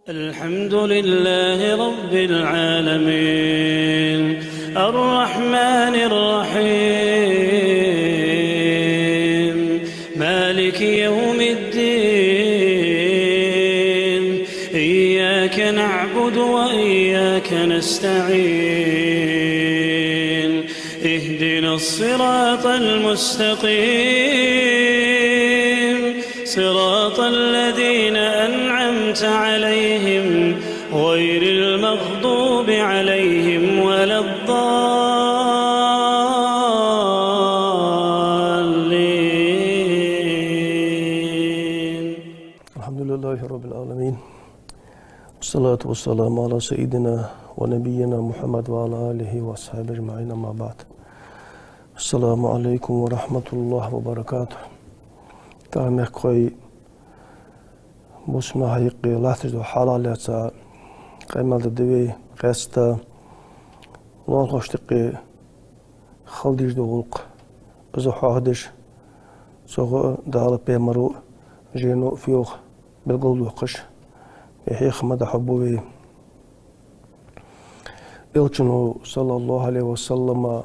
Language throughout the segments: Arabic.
الحمد لله رب العالمين الرحمن الرحيم مالك يوم الدين إياك نعبد وإياك نستعين اهدنا الصراط المستقيم صراط الذين أنعمت عليهم غير المغضوب عليهم ولا الضالين. الحمد لله رب العالمين والصلاة والسلام على سيدنا ونبينا محمد وعلى آله وأصحابه أجمعين أما بعد. السلام عليكم ورحمة الله وبركاته. تعمق قوي بسمة حقيقي لاحتج حلالة قيمة الدوي قاستا الله خشتقي خلديش دولق إذا حاهدش سوغ دال بيمرو جينو فيوخ بالقلب وقش يحيخ مدى حبوي إلتنو صلى الله عليه وسلم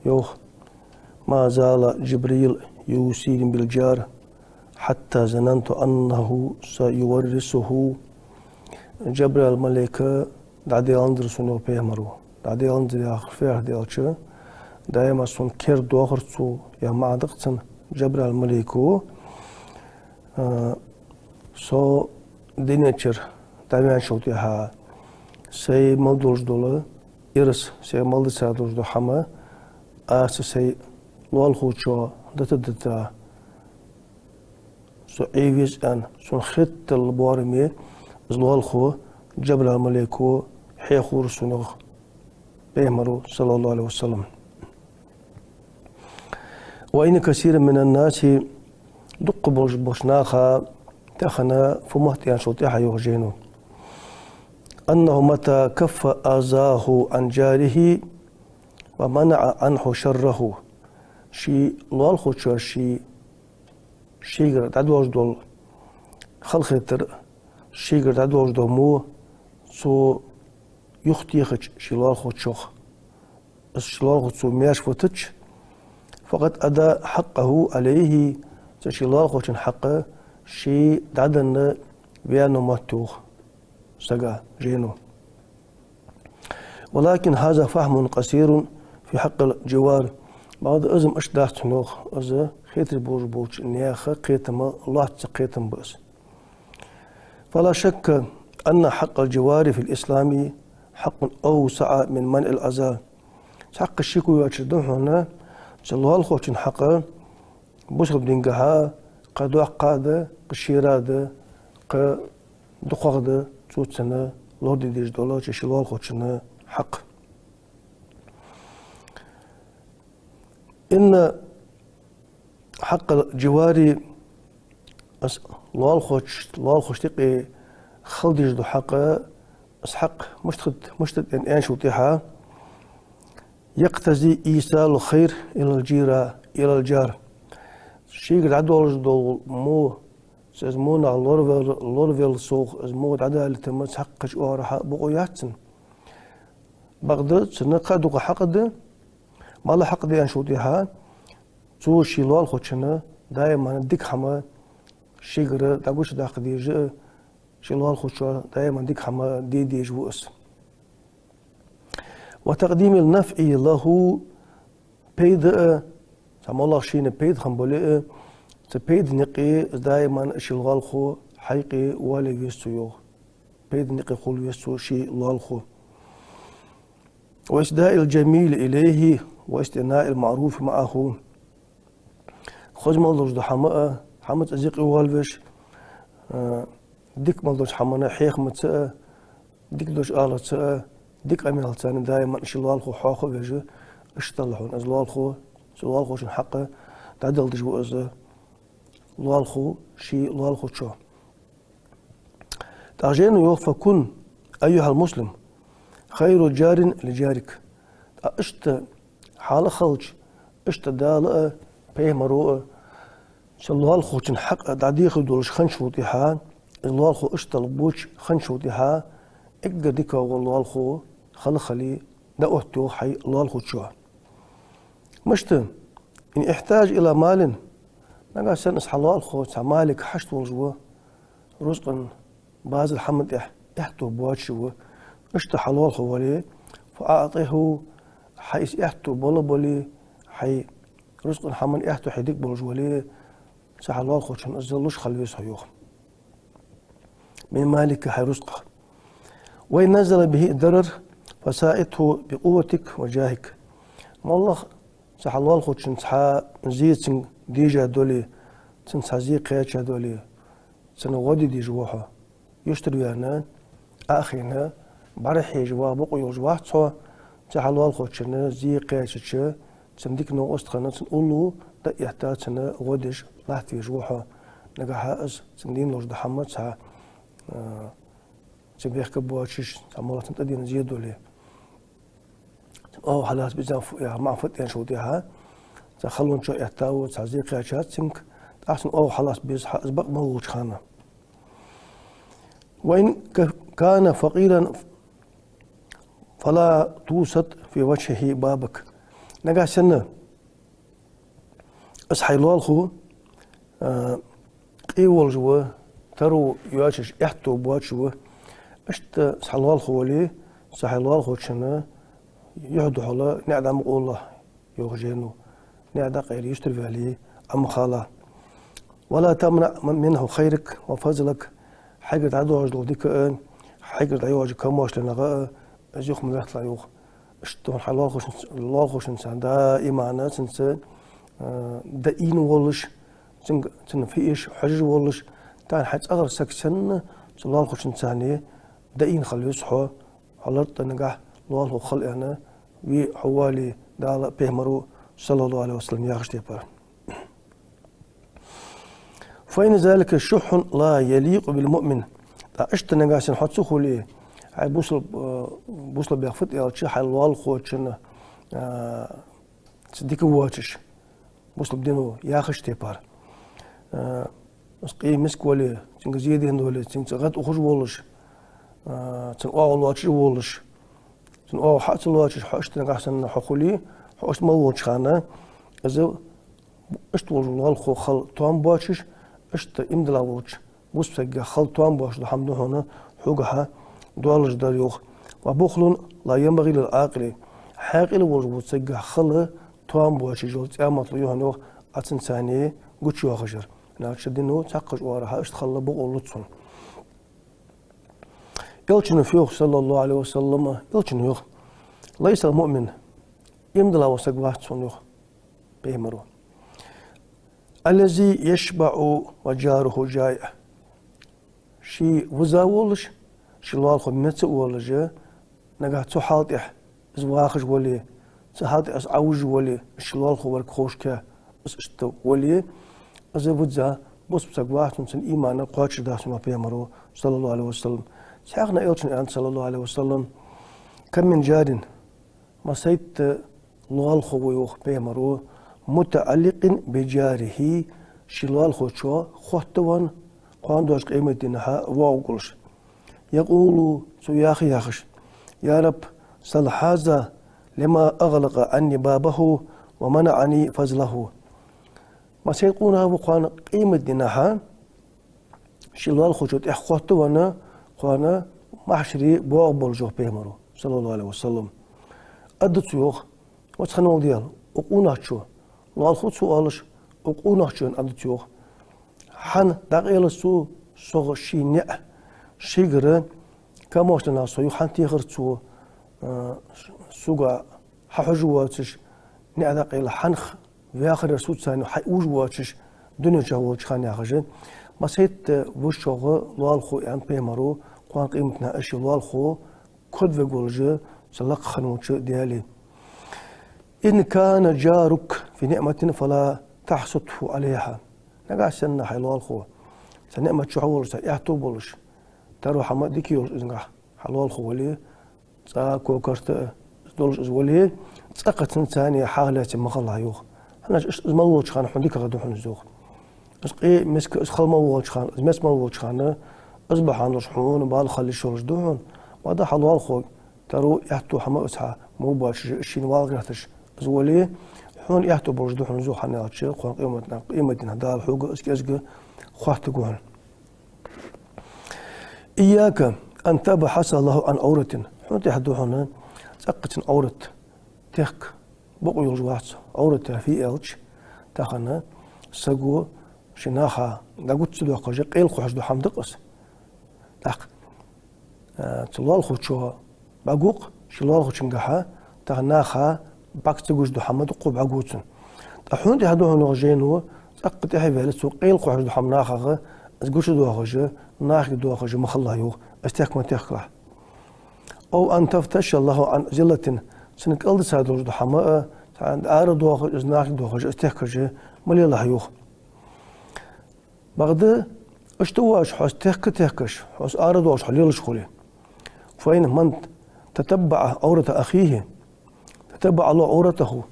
يوخ ما زال جبريل يوصيني بالجار حتى ظننت أنه سيورثه. جبريل الملائكة دعدي أندر سنو بيمرو دعدي أندر آخر فيه ديالش دائما سن كير دوخر سو يا معدقتن جبريل الملائكة سو دينيتشر دائما شوتيها سي مالدوش دولة إرس سي مالدسا دوش دو حما سي والخوشو دتا سو ايفيز ان سو خط البوارمي زلوالخو جبل الملائكو حيخور سنوخ بيهمرو صلى الله عليه وسلم. وإن كثير من الناس دق بوشناخا تخنا فمهتيان شوتيحا يوغجينو أنه متى كف آزاه عن جاره ومنع عنه شره شي لوالخو شي شيغر تعدوش دول خلخيتر شيغر تعدوش دول مو سو يختيخج شلال خوتشوخ الشلال خوتشو مياش فوتش فقد أدى حقه عليه شلال خوتشن حقه شي دعدن بيانو ماتوخ سقا جينو. ولكن هذا فهم قصير في حق الجوار. بعض أزم أشداح تنوخ أزا خيتر بوش نياخة قيتما الله تقيتم بأس. فلا شك أن حق الجوار في الإسلام حق أوسع من منع الأذى. حق الشيكو يواتشدون هنا جلوها الخوشن حقا بوشغب دينجها قدوع قادة قشيرادة قدقاقدة توتسنا لوردي ديج دولا جشلوها الخوشن حق. إن حق الجواري لوال خوشتقي خلديج دو حقا حق مشتد إن شوتيها يقتضي إيصال الخير إلى الجار. شيء عدوش دو مو سزمونا لورفيل سوق زمو عدا التمس حقش أورها بقوياتن بغداد سنقدو حقد ما لا حق دي أنشوتيها تو شيلوال خوتشنا دائما ديك حما شيغر داغوش داق دي جه شيلوال خوتشا دائما ديك حما دي جوس. وتقديم النفع له بيد سما الله شين بيد خمبولي تبيد نقي دائما شيلوال خو حقيقي ولا يستيو بيد نقي خول يستو شيلوال خو. وإسداء الجميل إليه واستثناء المعروف معه. خذ مالدوش دو حمد أزيق والفش ديك مالدوش حمنا حيخ متسأ ديك دوش آلة تسأ ديك أمين هلتاني دائما شلوالخو حاخو بيجي اشتلحون زلوالخو شن حقه تعدل دجو أزا لوالخو شي لوالخو تشو تعجينو يوفى كن أيها المسلم خير جار لجارك. اشت حال خلج اشت دالة بيه مروء شلوال خوتن حق دعديخ دولش خنشوتي حان الله الخو اشتل بوش خنشو ديها اقدر ديكا والله الخو خلي دقوتو حي الله الخو تشوه مشت إن احتاج إلى مال نقال سنس حلال الخو مالك حشت والجوه رزقا باز الحمد احتو بواتشوه اشت حلال الخو ولي فأعطيه حيث احتو بولي حي رزقا حمد احتو حيديك بالجولي سحلال الخو شن ازلوش خلويس هيوخ من مالك حي رزقه وإن نزل به الضرر فسائته بقوتك وجاهك ما الله سحلال الخو شن سحا زيت ديجا دولي سنسحا زي قياتشا دولي سنغودي دي جوحه يشتري أنا أخينا برحي جوا بقيو جوا تسوا سحلال الخو شن زي قياتشا سنديك نو أستخنا سنقولو دا يحتاج سنة غودش لحتي جوحه نجاح أز سندين لوج دحمت سا سبيخ كبواتشش عمالة تدين زيادو ليه أو حالات بيزان يا ما فتين شو ديها تخلون شو يحتاجوا تعزيق عشات سنك أحسن أو حالات بيز أسبق موج خانة وإن كان فقيرا فلا توسط في وجهه بابك نجاح سنة أصحي لالخو قيول جوا ترو يواشش يحتو بواتشوا اشت سحلال خوالي سحلال خوشنا يهدو حلا نعدم الله يوجينو نعدا غير يشتري عليه أم خالا ولا تمنع منه خيرك وفضلك حاجة عدو عجلو ديك حاجة عيواج كماش لنغاء أجيخ من رحت لعيوخ اشتون حلال خوش الله خوش إنسان دائما ناس إنسان دائين والش تن فيش حجر والش تان حاج أغر سكسن الله خوش إنساني دائين خلي يصحوا حلرت نجاح الله خلق أنا وحوالي دال بيمرو صلى الله عليه وسلم ياخش تبار فإن ذلك الشح لا يليق بالمؤمن أشت نجاح نحط خليه هاي بوصل بيخفت يا شيء حلوال خوتشنا تصدق واتش بوصل بدينه ياخش تبار مسقي مسك ولا تنجزيد هندول تنجزغت أخرج ولش تنقاول واتش ولش تنقاول حات الواتش حاشت نجاح حقولي حاشت موتش خانة إذا أشت والله الخو خل توام باتش أشت إمدلا واتش بوصل سجى خل توام باتش الحمد هنا حقها دوالج داريوخ وبخل لا ينبغي للعاقل حاقل وجود سجى خل توام باتش جولت أمات ليهنوخ أتنساني قتش وخجر ناشدينو تحقق وراها اشتخل بقول لطفن يلشن فيوخ صلى الله عليه وسلم يلشن يوخ ليس المؤمن يمدلا وسقوات صنيوخ بيمرو الذي يشبع وجاره جائع شي وزاولش شي الله خمت ولجا نجا تحاطح زواخج ولي تحاطح عوج ولي شي الله خو خوشكا است ولي أزودزا بس بسقوات من إيمان قاتش داس ما بيمرو صلى الله عليه وسلم شاخنا إلشن أن صلى الله عليه وسلم كم من جاد ما سيت لوال خويوخ بيمرو متعلق بجاره شلال خوشوا خوتوان قاندوش قيمة دينها واوقلش يقول سو ياخش يا رب صل هذا لما أغلق عني بابه ومنعني فضله ما سيقولها وقان قيمة دينها شلال خوشوت إخوته وانا قانا محشري بوغبل جوه بيمرو صلى الله عليه وسلم أدت يوخ واتخنو ديال وقوناتشو لال خود سؤالش وقوناتشو أدت يوخ حن دقيل سو صغ شينيع شيغر كماش لنا سو يحن تيغر سو سوغا ححجواتش نع دقيل حنخ في آخر رسول سانو حيوج واتش دنيا جواتش خاني أخجن ما سيت وشوغ لال خو يعني بيمرو قوان قيمتنا أشي لال خو كد في قولجة سلق خنوش ديالي إن كان جارك في نعمة فلا تحسده عليها نقع سنة حي لال خو سنعمة شعور سيحتو بولش ترو حمد ديكيوش إذنقع حلال خو ولي تاكو كرت دولش إزولي تاقت ثانية حالة مغلها يوخ أنا مالوش خان حنديك غدو حنزوخ إيه مسك إسخال مالوش خان مس مالوش خان أصبح عن رشحون بال خلي شورج دون وهذا حلوال خو ترو يحتو حما أسها مو باش الشين والغرتش زولي حون يحتو برج دون زو حناتش قوان قيمتنا هذا الحوق اسك خوات قوان إياك أن تبحث الله عن عورة حون تحدو هنا سقط عورة تك بقوا يرجوات عورة في إلش تخنا سجو شناخا دعوت سلوا قجق قيل خوش دو حمدقس تاق تلوال خوشوا بعوق شلوال خوشنجحا تغناخا باك تجوز دو حمد قو بعوقتن تحون تهدو هنا جينو سقط حيفعل سو قيل خوش دو حمناخا أزجوش دو خوش ناخ دو خوش مخلا يو استيق ما تخلع أو أن تفتش الله عن زلة سنك ألد سادوش دو حما عند أرد دو خوش ناخ دو خوش استيق خوش ملي الله يو بعد اشتواش حس تهكش حس أردوش حليلش خلي فإن من تتبع عورة أخيه تتبع الله عورته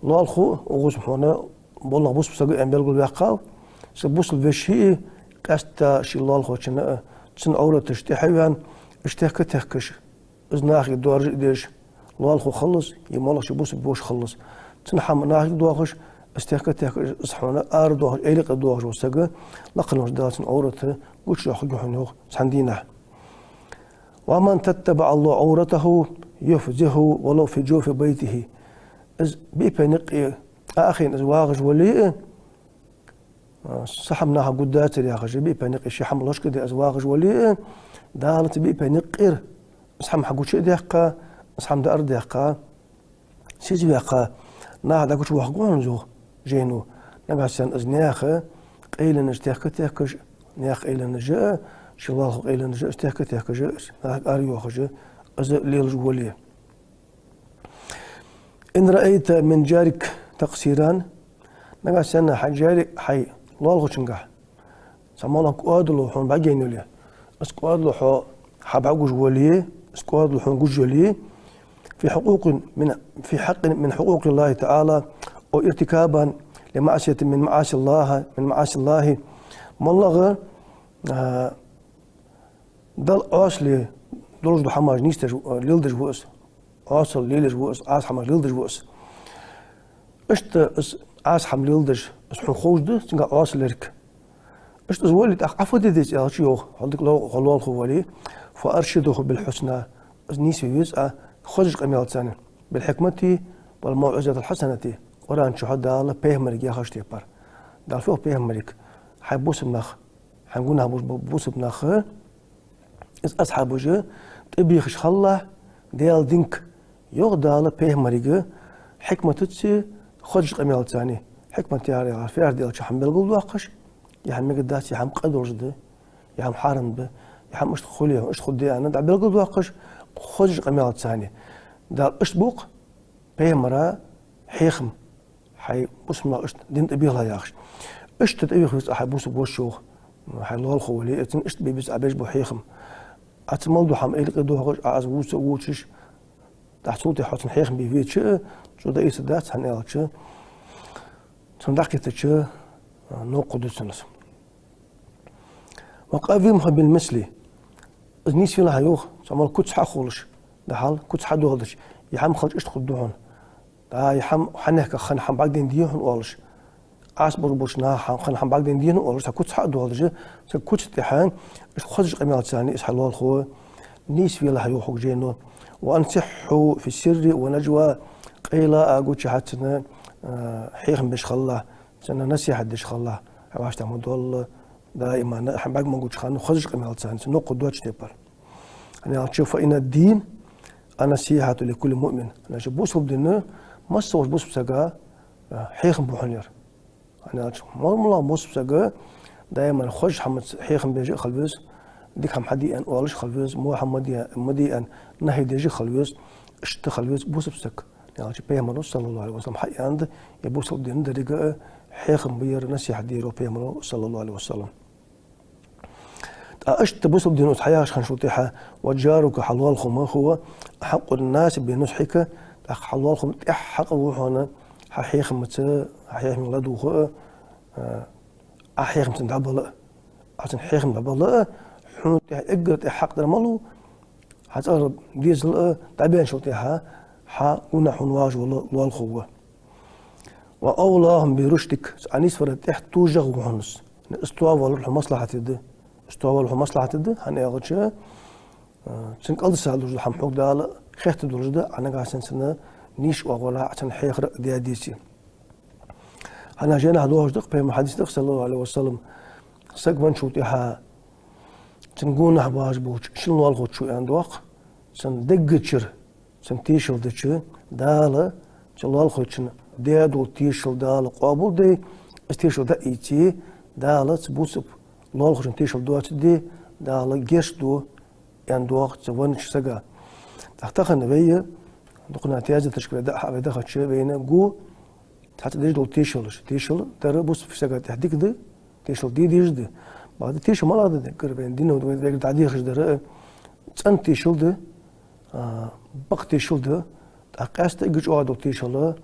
الله الخو وغوس محونا بالله بوس بسقي أن بيلقوا الواقع سبوس البشيء قست شي الله الخو تشن عورة تحيوان تهكش إزناخي دوار ديش الله الخو خلص يمالك شبوس بوش خلص تنحم ناخي دوخش استيقظ صحونا أردوه إليق دوه وسجى لقنا جدات عورته وش يحجونه سندينه ومن تتبع الله عورته يفزه ولو في جوف بيته إز بيبنق أخين أزواج ولي صحمناها قدات يا أخي بيبنق شي حملش كده أزواج ولي دالت بيبنقر صحم حقو شيء دقة صحم دار دقة سيجي دقة نهدا كوش وحقون زو جينو نبعثن أزنياخ قيل نجتاكش نياخ قيل نجاء شلال قيل نجاء استاكتاكش أريو خجاء أز ليل جوليه إن رأيت من جارك تقصيران نبعثن حجاري حي لال خشنجح سمالك قادلو حون بعجينو ليه اسقادلو حو حبعو جوليه اسقادلو حون جوليه في حق من حقوق الله تعالى أو ارتكابا لمعصية من معاصي الله ملغ دل أصلي دولج دو حماج نيستج ليلدج بوس أصل ليلج بوس عاس حماج ليلدج بوس اشت عاس حم ليلدج اسحن خوش ده تنقى أصل لرك اشت زولي عفوا ديش أشيوخ عندك لو خلوال خوالي فأرشده بالحسنى نيسي يسعى خرج قميال سنة بالحكمة والموعظة الحسنة وران شهداء الله بيهمرك يا خشتي بار دال فوق بيهمرك حيبوس بناخ حنقولها بوس بناخ إز أصحاب وجه تبيخش خلا ديال دينك يغدال بيهمرك حكمة تتسي خرج قميال سنة حكمة تياري عارفير ديال شحم بالقول واقش يحم مقداس يحم قدر جده يحم حارم به يحم اشت خليه اشت خدي أنا دع بالقول واقش خرج قميال سنة دال اشتبوق بيهمرا حيخم حي بسمنا اشت دين تبيغلا يا اخي اشت تبيغ بس احبوس بوشوخ حي لول خوالي اتن اشت بيبس عبيش بو حيخم اتمالدو حم ايلق دو هوش از ووس ووشش تحصوتي حسن حيخم بيفيتش شو دا ايس دات حن ايلتش تندقيتش نو قدسنس وقافيمها بالمثل نيس فينا هيوخ سمال كوتس حخولش ده حال كوتس حدو هدش يحم خلج اشت خدوهن دا يحم حنك خن حم بعدين ديهن والش عصبر بوشنا خن حم بعدين ديهن والش كوتس حدو هدش كوتس تحان اش خرج قميات ثاني اس حلال خو نيس في الله يوحق جينو وانصحوا في السر ونجوى قيلا اقوتش حتنا حيخم بش خلا سنه نصيحه دش خلا واش تعمل دائما حم بعد ما نقولش خان خرج قميات ثاني نو قدوتش تبر انا اشوف ان الدين نصيحة لكل مؤمن أنا بوس بدنا ما استوش بوس بسجا حيخم بوحنير أنا ما ملا بوس بسجا دائما خش حمد حيخم بيجي خلوز ديك هم حدي أن والش خلوز مو مدي أن نهي ديجي خلوز اشت خلوز بوس بسك يعني بيعمل صلى الله عليه وسلم حي عند يبوس بدنا درجة حيخم بير نصيحة ديرو بيعمل صلى الله عليه وسلم اشت بوس بدنا حياش خنشوتيها وجارك حلوالكم هو حق الناس بنصحك حلوالكم حق وحنا حيخم حيخم لدوه حيخم تندبل عشان حيخم دبل حنو اقرت حق درملو حتقرب ديزل تعبان شوتيها ح ونحن واج والخوة وأولاهم برشدك عنيس فرد تحت توجه وهنس استوى والله مصلحة ده استوى والله مصلحة ده هنأخذ شيء سنك ألد سال درجة حم حق ده خيخت درجة ده أنا قاعد سنة نيش وأقولها عشان حيخر دياديسي أنا جينا هدوه دق بين حديث دق صلى الله عليه وسلم سقفن شوتيها سنقول نحباج بوش شنو والخوت شو عندوق سن دقتشر سن تيشل دتشر داله شلو والخوت شن ديادو تيشل داله قابل دي استيشل دا ايتي داله تبوسب والخوت شن تيشل دوات دي داله جيش دو عندوق تونش سقا تختخن نبيه دقنا تيازة تشكل دا حاب دخل شيء بينا جو حتى ديجدو تيشل ترى بوس في سقا تحديك ده تيشل دي ديجدو بعد تيشل ما لا ده قربين دينا ودوين تعدي خش ده أنت تيشل ده بق تيشل ده أقاست إيش أوعدو تيشل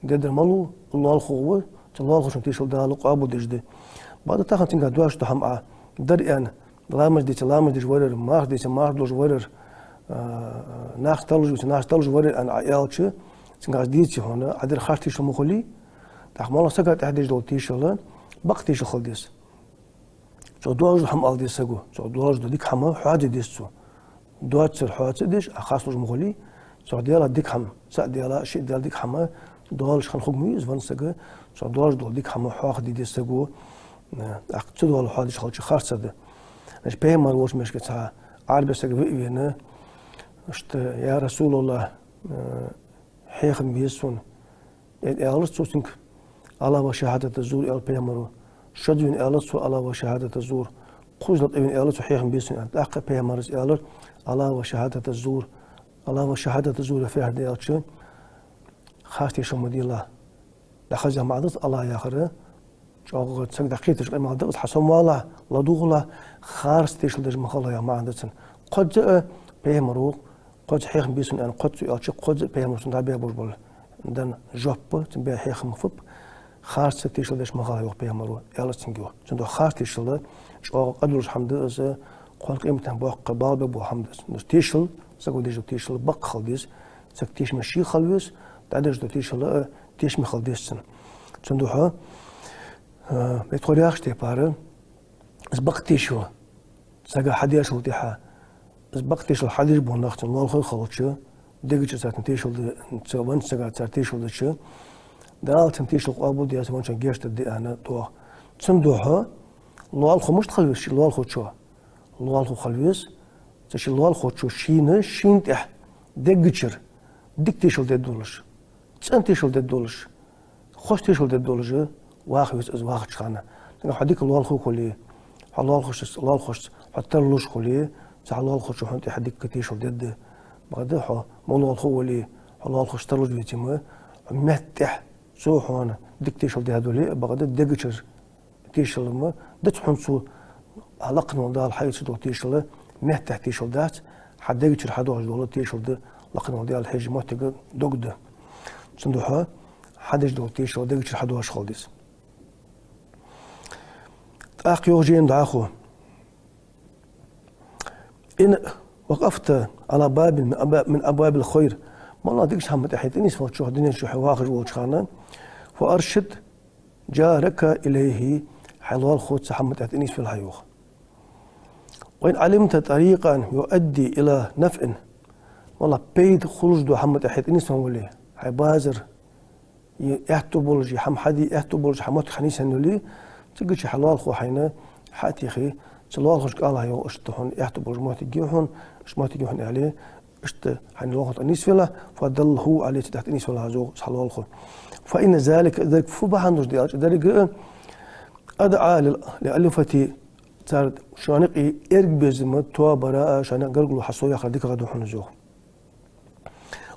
ده درملو الله الخوة الله الخوة تيشل ده لقى أبو ديجدو بعد تاخن تنقل دواش تهم در أنا لامج ديش ورر ماخ دوش ورر ناخ تلج ورر أنا عيالش تنقل ديتي هنا عدل خاش تيشل مخلي تحمل سكت تحديش دو تيشل بق تيشل خلديس شو دواج هم ألدي سجوا شو دواج ديك حما حاجة ديسو دواج سر حاجة ديش أخاص لج مغلي شو ديالا ديك حما سأ ديالا شيء ديال ديك حما دواج خن خد ميز فن سجى شو دواج دول ديك حما حاخ دي سجوا أقصد ولا حاجة خالش خارج ده مش بيه مروش مش كتها عارب سجى بينا اشت يا رسول الله حيخم بيسون الله توسنك الله وشهادة الزور ال بيه مرو شدوين آلت الله وشهادة الزور خزلت ابن آلت وحيهم بيسن أنت أقل بيامرز آلت الله وشهادة الزور الله وشهادة الزور في هذا الشيء خاصة شمدي الله دخل معدت الله يا خير شو تسق دقيقة شو معدت حسن والله لا دوغلا خارس تيشل دج مخلا يا معدتن قد بيامرو قد حيهم بيسن أن قد يالش قد بيامرسن تابع بول دن جوب تبع حيهم فب خارج تيشل دش مخا يوق بيامرو يالسنجو چندو خارج تيشل شو قدرش حمد از قال قيمته بوق قبال بو حمد تيشل سقو ديجو تيشل بق خلديس سك تيش مشي خلويس تعدش دو تيشل تيش مخلديسن چندو ها بتورياخ تي بار از بق تيشل سقا حديش وديها از بق تيشل حديش بوناخت الله خلچ ديجو ساتن تيشل تسوان سقا تيشل دش دال تمتيش القابل دياس وانشان جيشت دي أنا توه تندوها الله الخو مش تخلويش الله الخو شو الله الخو خلويس تش الله الخو شو شينه شين تح دقشر دك تيشل دي دولش تسان تيشل دي دولش خوش تيشل دي دولش واخويس از واخد شخانه تنقى حديك الله الخو كلي الله الخوش حتى اللوش كلي تاع الله الخو شو حنتي حديك تيشل دي بعد حو الله الخو ولي الله الخوش تلوش بيتيمه متح سو حوانا ديك تيشل دي هادولي بغداد ديجتشر تيشل ما دت حنسو علاقنا ده الحي سدو تيشل مه تحت تيشل دات حد ديجتشر حدو دول تيشل ده لقنا ده الحي ما تج دوغد صندوقها حدش دو تيشل ديجتشر حدو خالديس اخ يوجين داخو ان وقفت على باب من ابواب الخير والله ديكش هم تحيتني اسمه شو الدنيا شو حواخر وشخانا فأرشد جارك إليه حلوال خوت سحمت أتنيس في الحيوخ وإن علمت طريقا يؤدي إلى نفع والله بيد خلص دو حمت أتنيس وليه حبازر يحتبولج حم حدي يحتبولج حمت خنيس إنه تجيش حلوال خو حينا حاتي خي سلوال خوش قال هيو اشتهون يحتبولج ما تجيهون إيش ما تجيهون عليه اشت حين الوقت أنيس فيلا فدل هو عليه تحت أنيس فيلا زوج حلوال خو فإن ذلك فبحندوش ديالش ذلك أدعى لألفتي صارت شانقي إرق بزمة توا براء شانق قرقلو حصويا خرديك غدو حنزوه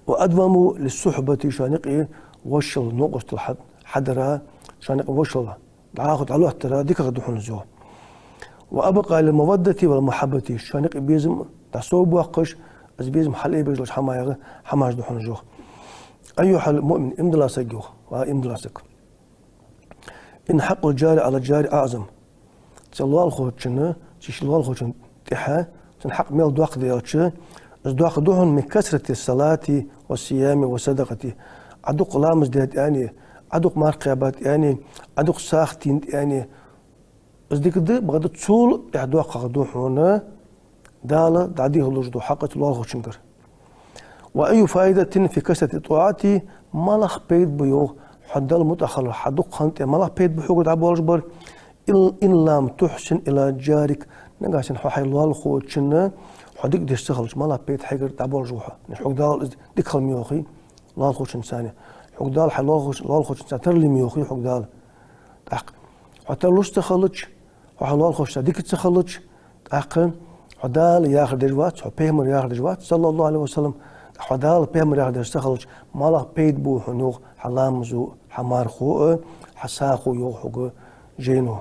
وأدوموا للصحبة شانقي وشل نقص الحد حدرا شانق وشل دعاخد على احترا ديك غدو حنزوه وأبقى للمودة والمحبة شانقي بيزم تصوب وقش از بيزم حلقي بيجلوش حماش دو حنزوه أيها المؤمن امدلا سجوه وامدلا سك إن حق الجار على الجار أعظم تلوال خوتشنا تشلوال خوتشن تحا حق ميل دوق ديالش دوق دوهن من كثرة الصلاة والصيام والصدقة عدوق لامز ديت يعني عدوق مارقبات يعني عدوق ساختين يعني ازديك دي بغد تصول يعدوق دوحونا دالة دعديه اللوجدو حقة الله خوشنكر وأي فائدة في كثرة الطاعات مالخ بيت بيوغ حدال متأخر حدوق خانت مالخ بيت بيوغ دعبو الجبر إن لم تحسن إلى جارك نقاسن حوحي الله الخوشنا حديك ديش تخلص مالخ بيت حيقر دعبو الجوحة نحوك دال ديك خل ميوخي الله الخوشن ثاني حوك دال حي الله الخوشن ثاني ترلي ميوخي حوك دال تحق حتى لوش تخلص حوحي الله الخوشن ديك تخلص تحقن حدال ياخر دجوات حبيمر ياخر دجوات صلى الله عليه وسلم حدال بيمر ياخر دجتخلص مالخ بيت بو حنوخ حلامزو حمار خو حساخو يوخو جينو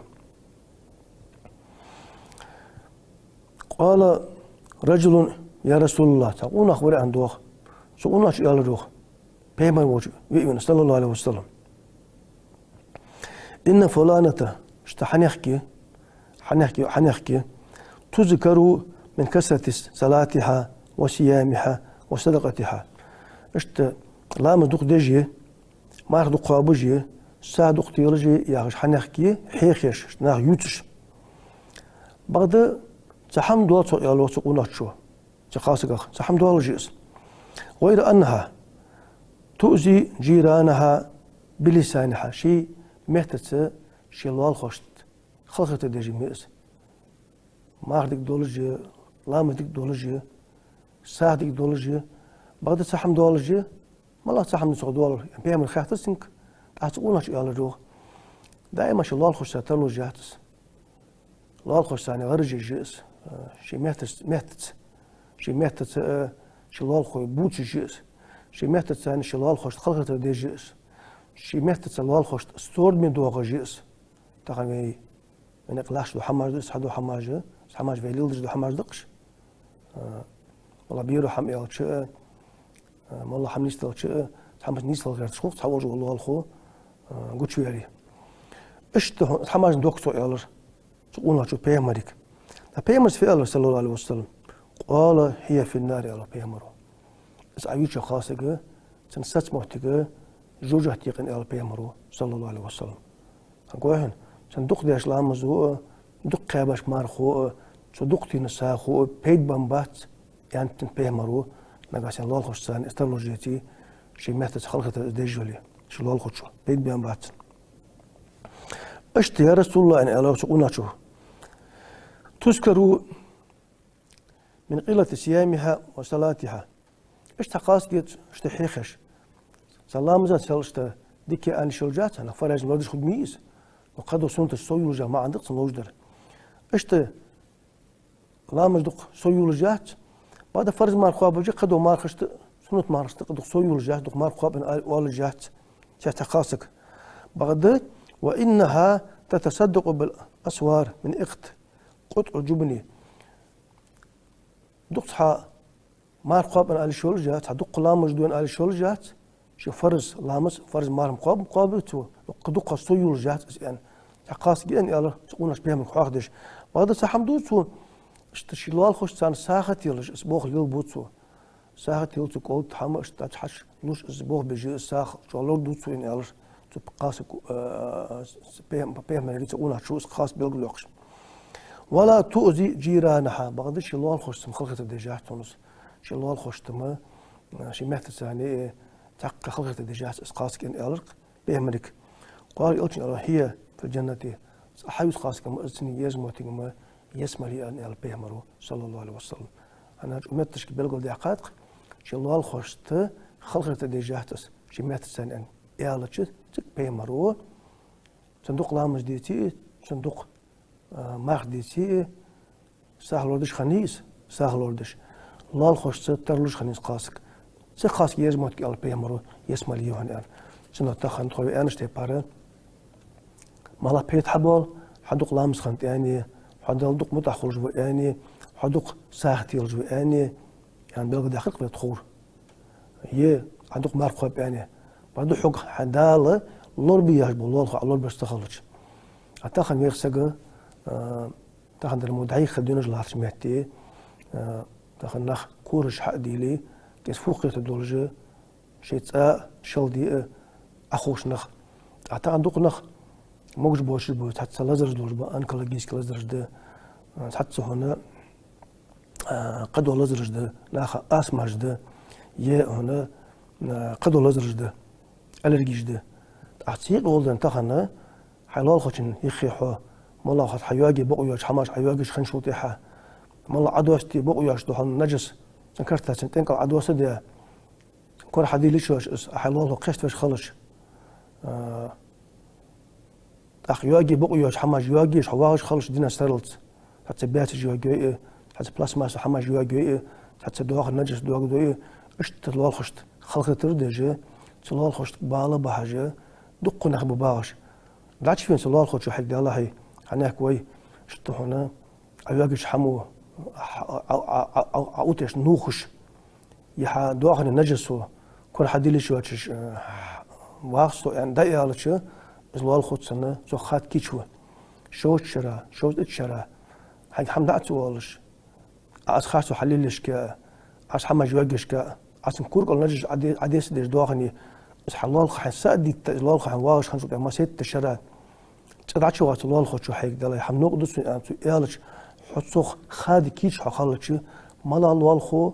قال رجل يا رسول الله تقول أخبر عن دوخ سقونا شيء على دوخ بيمر وجه ويمن صلى الله عليه وسلم إن فلانة حنحكي تذكر من كثرة صلاتها وصيامها وصدقتها لام دوق دجي ما دوق قابجي سا دوق تيرجي يا حنحكي حيخش ناخ يوتش بعد تحم دول يالو تقونا شو تقاسق تحم دول جيس غير أنها تؤذي جيرانها بلسانها شيء مهتت شيء لوال خوشت خلقت دجي ميز ما ديك دولجي لام ديك دولجي سا ديك دولجي بعد تحم دولجي ما لا تحم نسق دول بيعمل خاطرسنك تعتقونا شيء على روح دائما شيء لوال خوش تلو جاتس لوال خوش يعني غرجي جيس شيء مهتت شيء مهتت شيء لوال خوي بوتش جيس شيء مهتت يعني شيء لوال خوش خلقت دي جيس شيء مهتت لوال خوش ستور من دوغ جيس تاخن من اقلاش دو حماج صحدو حماج حماج فيليل دو حماج دقش والله بيرو حم يالش والله حم نيستلش حماج نيستل غير تشوف تحوج والله الخو قلت شو يري اشته حماج دوكتو يالر تقولنا شو بيمرك بيمرس في الله صلى الله عليه وسلم قال هي في النار يا الله بيمرو بس عيوش خاصة تنسات محتقة جوجه تيقن يا الله بيمرو صلى الله عليه وسلم هنقول صندوق ديش لامزو دق باش مارخو صندوق نساخو بيت بامبات يعني تنبيمرو نقاس الله الخشان استرلوجيتي شي مهتت خلقت ديجولي شو الله الخشو بيت بامبات اشت يا رسول الله ان الله تقولنا شو تذكروا من قلة صيامها وصلاتها اشت قاسكت اشت حيخش سلام زاد سلشت ديكي ان شلجات انا فرج مردش خد ميز وقدو سنت السويولجا ما عندك سنوجدر اشت لامج دق سويولجات بعد فرز مار خوابجي قدو مار خشت سنت مار خشت قدو سويولجات دق مار خواب والجات تتقاسك بعد وانها تتصدق بالاسوار من اخت قطع جبني دق صحا مار خواب ان الشولجات دق لامج دون الشولجات شو فرز لامس فرز مار مقابل تو قدوق سويولجات يعني تقاس جن يلا تقولناش بيهم خاخدش بعد سحمدو تو اشتشلال خوش تان ساخت يلش اسبوخ يل بوتسو ساخت يل تو قلت حما اشتحش نوش اسبوخ بيجي ساخ شلور دوتسو ان يلش تو قاس بيهم اللي تقولنا شو خاص بالقلقش ولا تؤذي جيرانها بعد شلال خوش تم خلقت دجاجتونس شلال خوش تم شي مهت يعني تق خلقت دجاج اسقاس كن يلق بيهملك قال يلش هي في الجنة حيوس خاص كما أزني يزموتي كما يسمري أن البيهمرو صلى الله عليه وسلم أنا أمتش بلغل دقائق شو الله الخوشت خلقت دجاجتس شي مات سنة أن يالتش تك بيهمرو صندوق لامج ديتي صندوق ماخ ديتي سهل وردش خنيس سهل وردش الله الخوشت ترلوش خنيس قاسك سي خاص يزموتي البيهمرو يسمري يوهن أن سنة تخن خوي أنش تبارن مالا بيت حبال حدوق لامس خنت يعني حدوق متأخر جو يعني حدوق ساختي جو يعني بلغ دقيق بتخور هي حدوق مرقب يعني بعد حق حدالة لور بيهج بالله لور بيستخلص أتاخن يخسق تاخن المدعي خدينج لارش مهتي تاخن نخ كورش حق ديلي كيس فوقية الدولجة شيء شلدي أخوش نخ أعتقد دوق نخ موج بوش بو تحت لازرج دولج با أنكلا جيس لازرج ده تحت هنا قدو لازرج ده ناخ أسماج ده يه هنا قدو لازرج ده ألرجيش ده أعتقد ولدن تاخنا حلال خوشن يخيحو ملا خد حيواجي بقوياش حماش حيواجيش خنشوتيحة ملا عدوستي بقوياش دوحن نجس نكرتها سنتين قال عدوست ده كل حدي ليش واش حلال قشت واش خلش أخ يواجي بقوياش حماش يواجيش حواش خلش دينا سترلت حتى بيات يواجي حتى بلاسماس حماش يواجي حتى دوخ نجس دوخ دوي اش تلال خشت خلق تردجه تلال خشت بالا بحاجه دق نخ بباش دعش فين تلال خشت حق الله هي هناك وي شتو هنا عواجيش حمو عوتش نوخش يح دوخن النجسو كل حد ليش واتش واخصو يعني دايالش تلال خشت سنه سو خات كيشو شوت شرا شوت اتشرا حق حمدات والش أس خاصو حليلش كا أس حما جواجش كا أس كورقل نجش عديس ديش دوغني أس حلال خان سادي تلال خان واش خان سو ما سيت تشرا تدعش وقت تلال خو شو حيك دلا حم نقدس أنتو إيالش حصوخ خاد كيش حخلش مالا الوال خو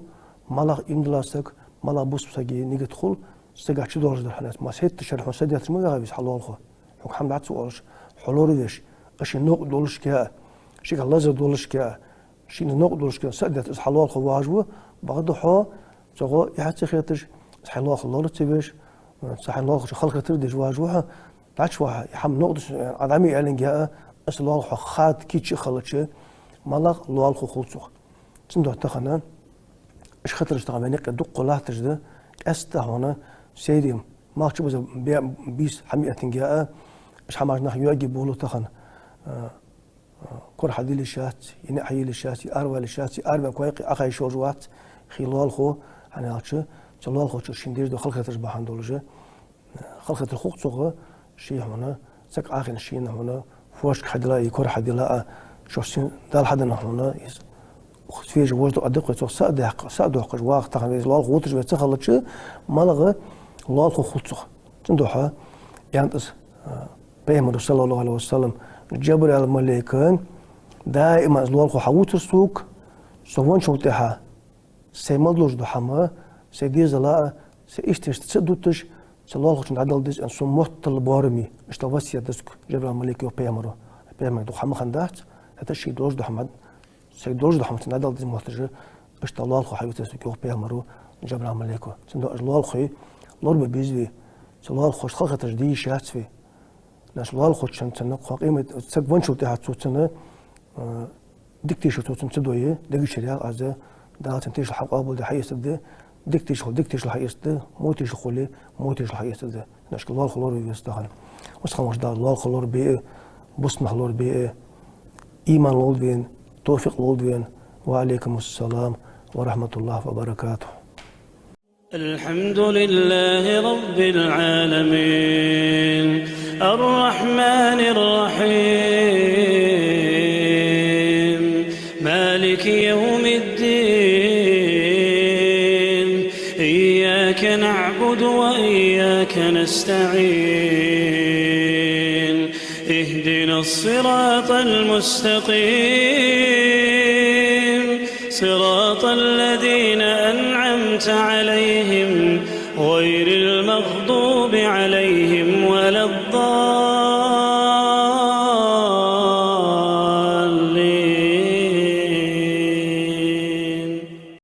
مالا إنجلاسك مالا بوس بسجي نيجي تدخل استجعش دورج درحنات ما سيت تشرا حن سادي تسمع غابيس حلال خو حق حمد عتسوالش حلوريش أش نقدولش كا شيك الله زدولش كا شين نقدرش كان سدت حلال خواجو بعد حا تقو يحتي خيتش حلال خلال تبيش حلال خلق تردج واجوها داش واحد يحم نقدش ادمي علن جاء اسلال خات كيتش خلتش مالق لال خلصو تندو تخنا اش خاطرش طبعا دق لاتش ده استا هنا سيدي ما تشوز بيس حميه جاء اش حماج نخ يجي بولو تخن كل حدي للشات ينحي للشات أروى للشات أروى كويق أخي شوجوات خلال خو أنا أشة خلال خو شندير دو خلقة تشبه عندولجة خلقة الخوق صغة شيء هنا سك آخر شيء هنا فوش حد لا يكور حد لا شو سين دال حد هنا فيه جوز دو أدق تو صدق جواق تخمين خلال خو تجبه تخلص ملغة خلال خو صغة تندوها يعني بيهم صلى الله عليه وسلم جبر الملائكة دائما زلال خو حوت السوق سوون شوتها سيمدلوش دو حما سيدي زلا سيشتش تصدوتش زلال خو عدل ديس ان سموت البارمي اشتواسيا دسك جبر الملائكة بيامرو دو حما خندات هذا الشيء دوش دو حمد سيدوش دو حمد عدل ديس محتاج اشتلال خو حوت السوق بيامرو جبر الملائكة سندو زلال خو لور بيزوي زلال خو خلقه تجدي شاتفي ناس لال خود شن تنا قيمة تسقون شو تها توتنا دكتيش توتن تدويه دقيش رياض عزة دالت تنتيش الحق قابل ده حيس ده دكتيش الحيس ده موتيش خلي موتيش الحيس ده ناس لال خلور يستاهل وسخن مش دار لال خلور بيه بصنا خلور بيه إيمان لول بين توفيق لول بين وعليكم السلام ورحمة الله وبركاته. الحمد لله رب العالمين الرحمن الرحيم مالك يوم الدين إياك نعبد وإياك نستعين اهدنا الصراط المستقيم صراط الذين أنعمت عليهم غير المغضوب عليهم ولا الضالين